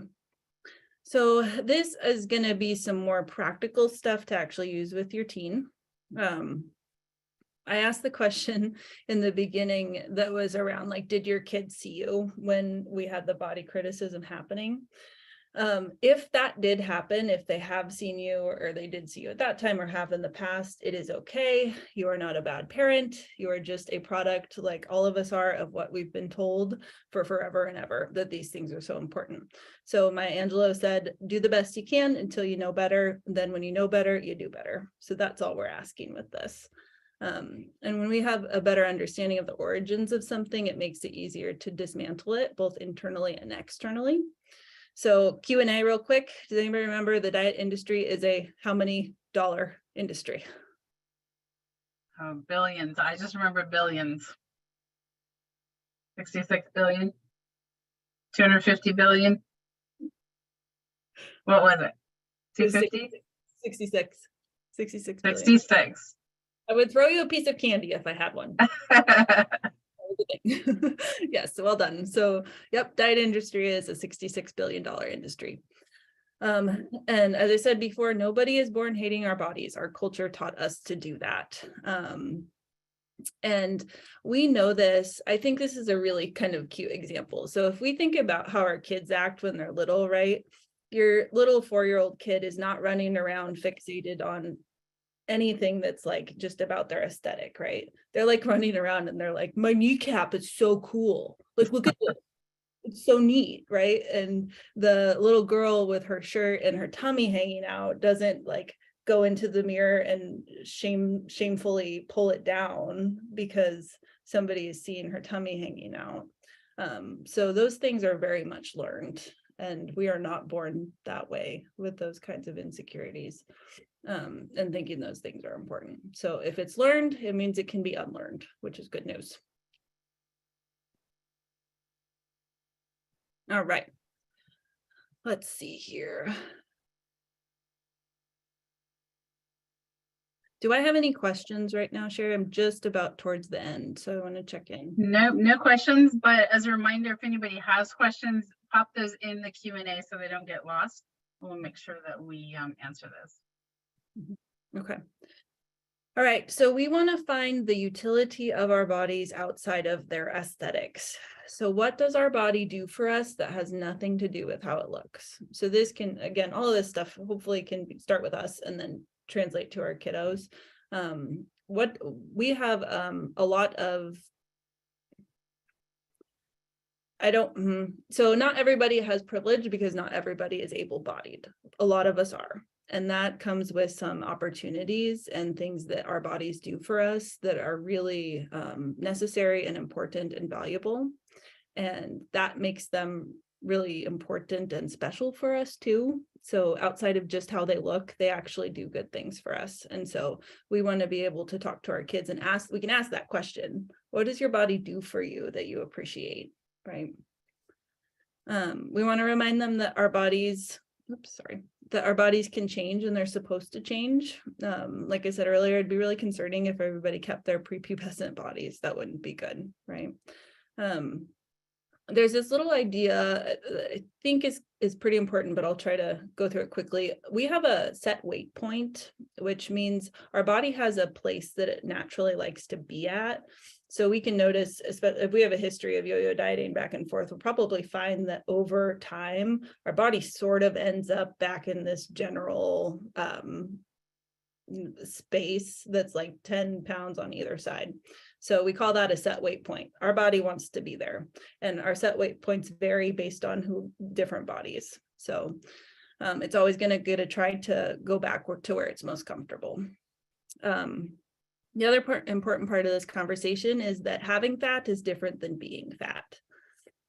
So this is going to be some more practical stuff to actually use with your teen. I asked the question in the beginning that was around like, did your kids see you when we had the body criticism happening? If that did happen, if they have seen you or they did see you at that time or have in the past, it is okay. You are not a bad parent. You are just a product, like all of us are, of what we've been told for forever and ever, that these things are so important. So Maya Angelou said, do the best you can until you know better. Then when you know better, you do better. So that's all we're asking with this. And when we have a better understanding of the origins of something, it makes it easier to dismantle it both internally and externally. So Q&A real quick. Does anybody remember the diet industry is a how many dollar industry? Billions. I just remember billions. 66 billion. 250 billion. What was it? 250? 66 billion. 66. I would throw you a piece of candy if I had one. Yes, well done. So, yep, diet industry is a $66 billion industry. And as I said before, nobody is born hating our bodies. Our culture taught us to do that. And we know this. I think this is a really kind of cute example. So if we think about how our kids act when they're little, right? Your little 4-year-old kid is not running around fixated on anything that's like just about their aesthetic, right? They're like running around and they're like, my kneecap is so cool. Like, look at this. It's so neat, right? And the little girl with her shirt and her tummy hanging out doesn't like go into the mirror and shamefully pull it down because somebody is seeing her tummy hanging out. So those things are very much learned, and we are not born that way with those kinds of insecurities. And thinking those things are important. So if it's learned, it means it can be unlearned, which is good news. All right. Let's see here. Do I have any questions right now, Sherry? I'm just about towards the end, so I want to check in. No questions, but as a reminder, if anybody has questions, pop those in the Q&A so they don't get lost. We'll make sure that we answer this. Okay. All right, so we want to find the utility of our bodies outside of their aesthetics. So what does our body do for us that has nothing to do with how it looks? So this can, again, all of this stuff hopefully can start with us and then translate to our kiddos. What we have a lot of, so not everybody has privilege because not everybody is able-bodied. A lot of us are. And that comes with some opportunities and things that our bodies do for us that are really necessary and important and valuable. And that makes them really important and special for us too. So outside of just how they look, they actually do good things for us. And so we want to be able to talk to our kids and we can ask that question. What does your body do for you that you appreciate, right? We want to remind them that our bodies, that our bodies can change and they're supposed to change. Like I said earlier, it'd be really concerning if everybody kept their prepubescent bodies. That wouldn't be good, right? There's this little idea I think is pretty important, but I'll try to go through it quickly. We have a set weight point, which means our body has a place that it naturally likes to be at. So we can notice, especially if we have a history of yo-yo dieting back and forth, we'll probably find that over time, our body sort of ends up back in this general space that's like 10 pounds on either side. So we call that a set weight point. Our body wants to be there, and our set weight points vary based on different bodies. So it's always going to try to go backward to where it's most comfortable. The other important part of this conversation is that having fat is different than being fat.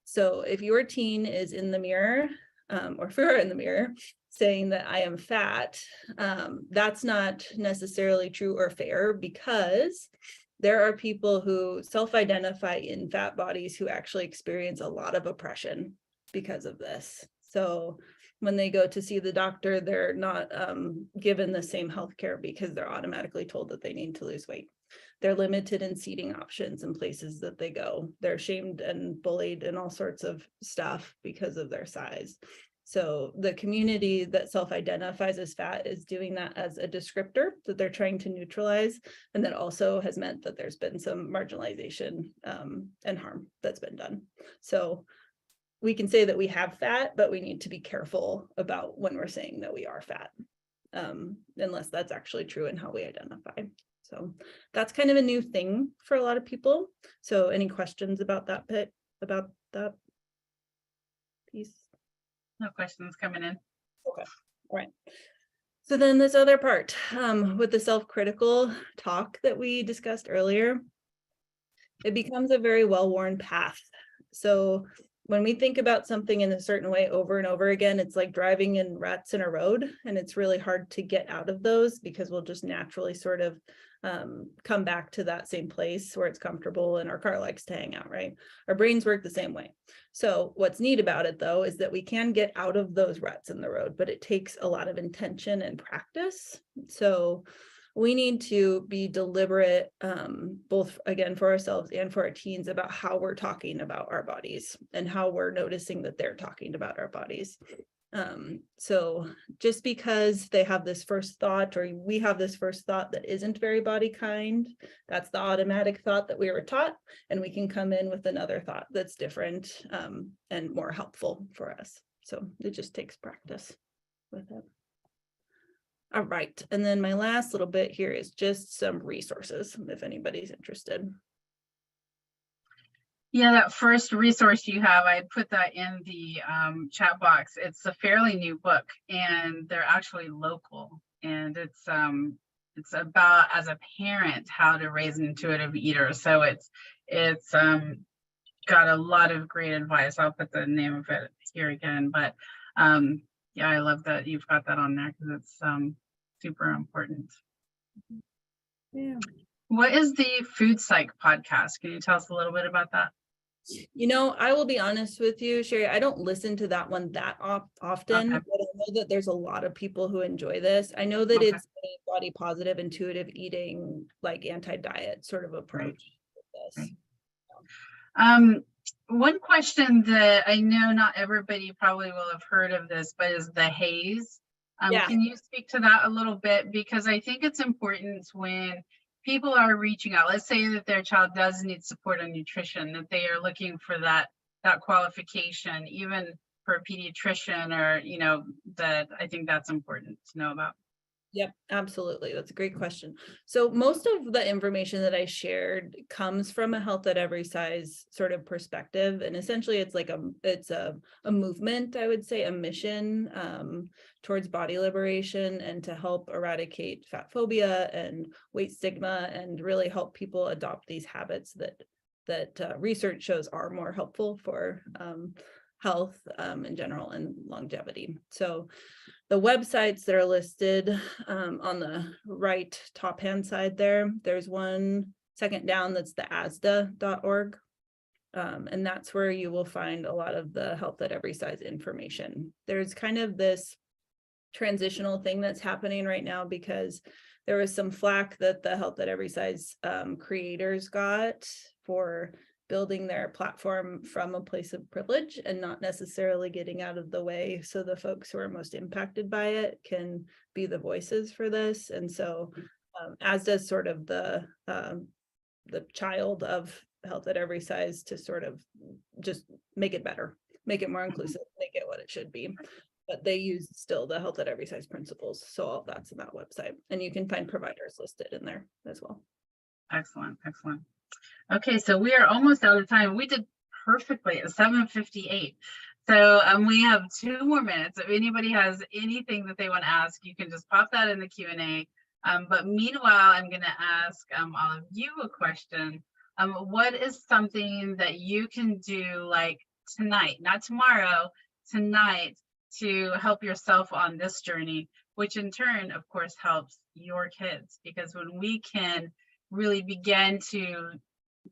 So if your teen is in the mirror, or if you're in the mirror saying that I am fat, that's not necessarily true or fair, because there are people who self-identify in fat bodies who actually experience a lot of oppression because of this. So when they go to see the doctor, they're not given the same healthcare because they're automatically told that they need to lose weight. They're limited in seating options in places that they go. They're shamed and bullied and all sorts of stuff because of their size. So the community that self-identifies as fat is doing that as a descriptor that they're trying to neutralize. And that also has meant that there's been some marginalization and harm that's been done. So we can say that we have fat, but we need to be careful about when we're saying that we are fat, unless that's actually true in how we identify. So that's kind of a new thing for a lot of people. So any questions about that piece? No questions coming in. Okay, all right. So then this other part, with the self-critical talk that we discussed earlier, it becomes a very well-worn path. So when we think about something in a certain way over and over again, it's like driving in ruts in a road, and it's really hard to get out of those because we'll just naturally sort of come back to that same place where it's comfortable and our car likes to hang out, right? Our brains work the same way. So what's neat about it, though, is that we can get out of those ruts in the road, but it takes a lot of intention and practice. So we need to be deliberate, both again for ourselves and for our teens, about how we're talking about our bodies and how we're noticing that they're talking about our bodies. So just because they have this first thought, or we have this first thought that isn't very body kind, that's the automatic thought that we were taught, and we can come in with another thought that's different and more helpful for us. So it just takes practice with it. All right, and then my last little bit here is just some resources if anybody's interested. Yeah, that first resource you have, I put that in the chat box. It's a fairly new book, and they're actually local, and it's about, as a parent, how to raise an intuitive eater. So it's got a lot of great advice. I'll put the name of it here again, but yeah, I love that you've got that on there because it's super important. Yeah. What is the Food Psych podcast? Can you tell us a little bit about that? You know, I will be honest with you, Sherry, I don't listen to that one that often, Okay. but I know that there's a lot of people who enjoy this. I know that Okay. it's a body positive, intuitive eating, like anti-diet sort of approach with this. One question that I know not everybody probably will have heard of this, but is the haze. Yeah. Can you speak to that a little bit? Because I think it's important when people are reaching out, let's say that their child does need support on nutrition, that they are looking for that qualification, even for a pediatrician, or, you know, that I think that's important to know about. Yep, absolutely. That's a great question. So most of the information that I shared comes from a health at every size sort of perspective. And essentially it's like it's a movement, I would say, a mission towards body liberation and to help eradicate fat phobia and weight stigma and really help people adopt these habits that research shows are more helpful for health in general and longevity. So the websites that are listed on the right top hand side there's one second down that's the asda.org. And that's where you will find a lot of the health at every size information. There's kind of this transitional thing that's happening right now because there was some flack that the health at every size creators got for building their platform from a place of privilege and not necessarily getting out of the way so the folks who are most impacted by it can be the voices for this. And so as does sort of the child of health at every size to sort of just make it better, make it more inclusive, make it what it should be. But they use still the health at every size principles. So all that's in that website, and you can find providers listed in there as well. Excellent, excellent. Okay, so we are almost out of time. We did perfectly at 7:58. So we have 2 more minutes. If anybody has anything that they want to ask, you can just pop that in the Q&A. But meanwhile, I'm going to ask all of you a question. What is something that you can do like tonight, not tomorrow, tonight, to help yourself on this journey, which in turn, of course, helps your kids? Because when we can really begin to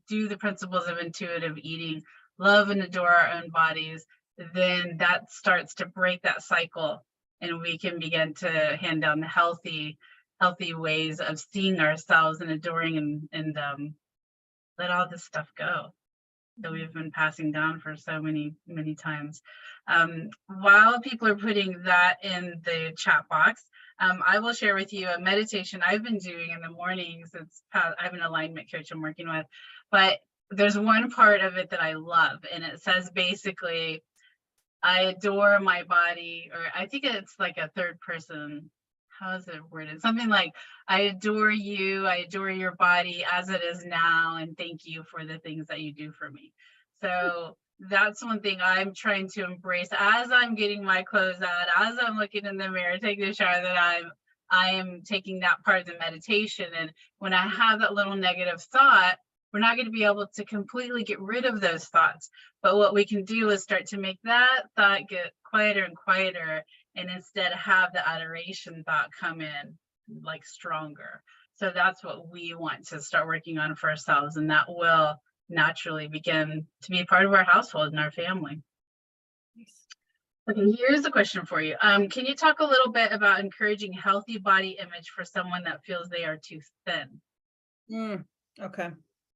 do the principles of intuitive eating, love and adore our own bodies, then that starts to break that cycle, and we can begin to hand down the healthy ways of seeing ourselves and adoring and let all this stuff go that we've been passing down for so many times. While people are putting that in the chat box, I will share with you a meditation I've been doing in the mornings. I have an alignment coach I'm working with, but there's one part of it that I love, and it says basically, I adore my body, or I think it's like a third person. How is it worded? Something like, I adore you, I adore your body as it is now, and thank you for the things that you do for me. So that's one thing I'm trying to embrace as I'm getting my clothes out, as I'm looking in the mirror, taking a shower, that I am taking that part of the meditation. And when I have that little negative thought, we're not going to be able to completely get rid of those thoughts. But what we can do is start to make that thought get quieter and quieter, and instead have the adoration thought come in like stronger. So that's what we want to start working on for ourselves, and that will naturally begin to be part of our household and our family. Okay, here's a question for you. Can you talk a little bit about encouraging healthy body image for someone that feels they are too thin? Okay.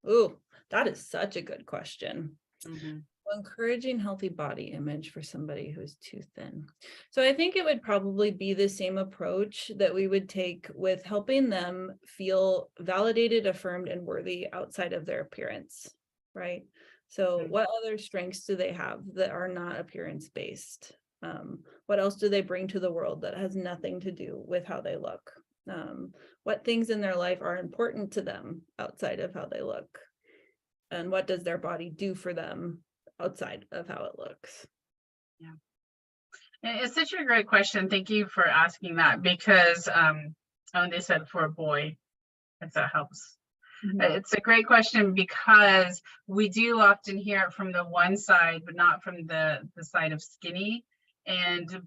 Ooh, that is such a good question. Mm-hmm. Encouraging healthy body image for somebody who's too thin. So I think it would probably be the same approach that we would take with helping them feel validated, affirmed, and worthy outside of their appearance, right? So what other strengths do they have that are not appearance based? What else do they bring to the world that has nothing to do with how they look? What things in their life are important to them outside of how they look? And what does their body do for them outside of how it looks? Yeah, it's such a great question. Thank you for asking that, because they said for a boy, if that helps. It's a great question, because we do often hear it from the one side, but not from the side of skinny.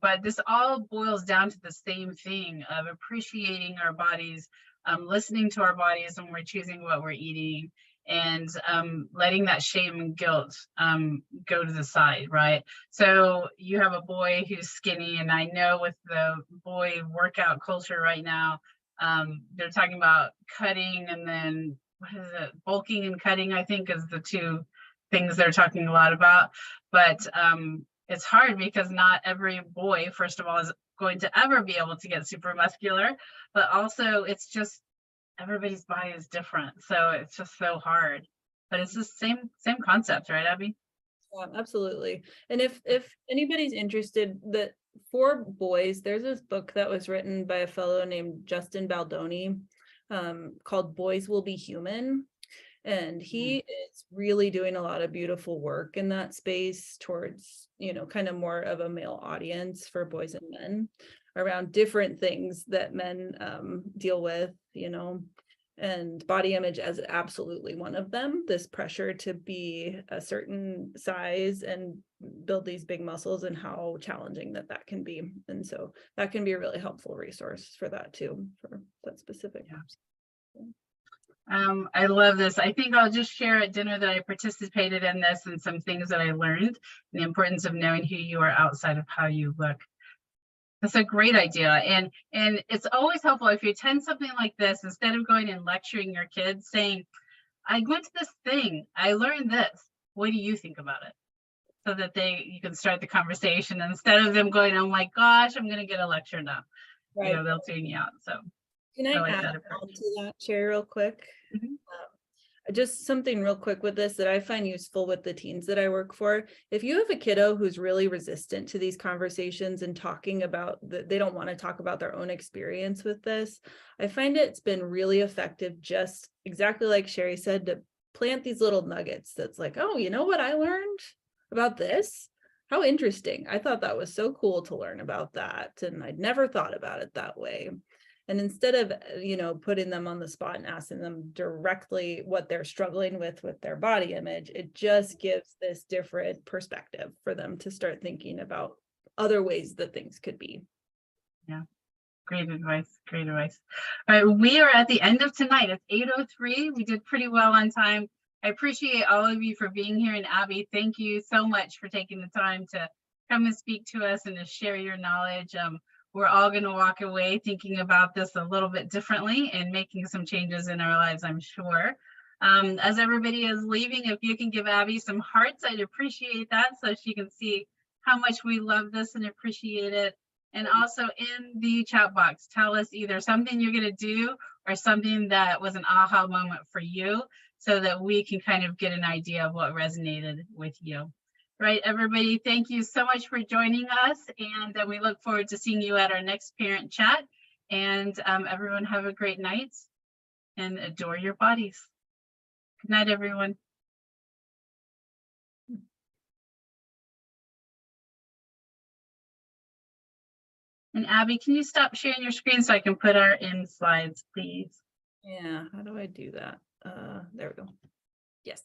But this all boils down to the same thing of appreciating our bodies, listening to our bodies when we're choosing what we're eating, and letting that shame and guilt go to the side, right? So you have a boy who's skinny, and I know with the boy workout culture right now, they're talking about cutting, and then what is it? Bulking and cutting, I think, is the two things they're talking a lot about. But it's hard, because not every boy, first of all, is going to ever be able to get super muscular, but also it's just everybody's body is different, so it's just so hard. But it's the same concept, right, Abby? Yeah, absolutely. And if anybody's interested, that for boys, there's this book that was written by a fellow named Justin Baldoni, called Boys Will Be Human. And he is really doing a lot of beautiful work in that space towards, kind of more of a male audience for boys and men around different things that men deal with, and body image as absolutely one of them. This pressure to be a certain size and build these big muscles, and how challenging that can be. And so that can be a really helpful resource for that too, for that specific. I love this. I think I'll just share at dinner that I participated in this, and some things that I learned, and the importance of knowing who you are outside of how you look. That's a great idea. And it's always helpful if you attend something like this, instead of going and lecturing your kids, saying, I went to this thing, I learned this. What do you think about it? So that you can start the conversation, instead of them going, oh my gosh, I'm going to get a lecture now. Right. They'll tune you out. So can I add on to that, Sherry, real quick? Just something real quick with this that I find useful with the teens that I work for. If you have a kiddo who's really resistant to these conversations and talking about they don't want to talk about their own experience with this, I find it's been really effective, just exactly like Sherry said, to plant these little nuggets that's like, oh, you know what I learned about this? How interesting. I thought that was so cool to learn about that, and I'd never thought about it that way. And instead of, putting them on the spot and asking them directly what they're struggling with their body image, it just gives this different perspective for them to start thinking about other ways that things could be. Yeah. Great advice. Great advice. All right. We are at the end of tonight. It's 8:03. We did pretty well on time. I appreciate all of you for being here. And Abby, thank you so much for taking the time to come and speak to us and to share your knowledge. We're all going to walk away thinking about this a little bit differently and making some changes in our lives, I'm sure. As everybody is leaving, if you can give Abby some hearts, I'd appreciate that so she can see how much we love this and appreciate it. And also in the chat box, tell us either something you're going to do or something that was an aha moment for you so that we can kind of get an idea of what resonated with you. Right, everybody, thank you so much for joining us. And we look forward to seeing you at our next parent chat. And everyone have a great night and adore your bodies. Good night, everyone. And Abby, can you stop sharing your screen so I can put our end slides, please? Yeah, how do I do that? There we go. Yes.